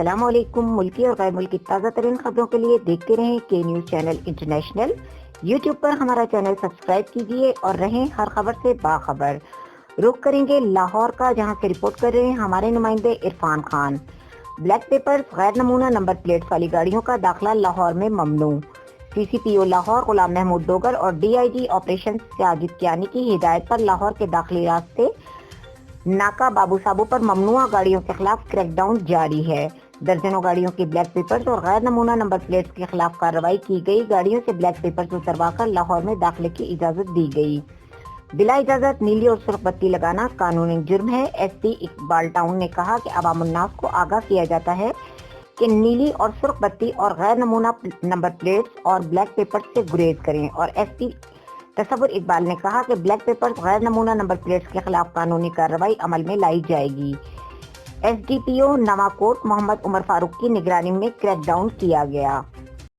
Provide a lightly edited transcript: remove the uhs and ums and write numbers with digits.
السلام علیکم۔ ملکی اور غیر ملکی تازہ ترین خبروں کے لیے دیکھتے رہیں کے نیوز چینل انٹرنیشنل۔ یوٹیوب پر ہمارا چینل سبسکرائب کیجیے اور رہیں ہر خبر سے باخبر۔ رخ کریں گے لاہور کا، جہاں سے رپورٹ کر رہے ہیں ہمارے نمائندے عرفان خان۔ بلیک پیپرز غیر نمونہ نمبر پلیٹس والی گاڑیوں کا داخلہ لاہور میں ممنوع۔ سی سی پی او لاہور غلام محمود ڈوگر اور D I G operation Sajid Kiani کی ہدایت پر لاہور کے داخلی راستے ناکا بابو صابو پر ممنوعہ گاڑیوں کے خلاف کریک ڈاؤن جاری ہے۔ درجنوں گاڑیوں کی بلیک پیپرز اور غیر نمونہ نمبر پلیٹس کے خلاف کارروائی کی گئی۔ گاڑیوں سے بلیک پیپرز اتروا کر لاہور میں داخلے کی اجازت دی گئی۔ بلا اجازت نیلی اور سرخ بتی لگانا قانونی جرم ہے۔ ایس پی اقبال ٹاؤن نے کہا کہ عوام الناس کو آگاہ کیا جاتا ہے کہ نیلی اور سرخ بتی اور غیر نمونہ نمبر پلیٹس اور بلیک پیپرز سے گریز کریں، اور ایس پی تصور اقبال نے کہا کہ بلیک پیپرز غیر نمونہ نمبر پلیٹس کے خلاف قانونی کارروائی عمل میں لائی جائے گی۔ ایس ڈی پی او نواں کوٹ محمد عمر فاروق کی نگرانی میں کریک ڈاؤن کیا گیا۔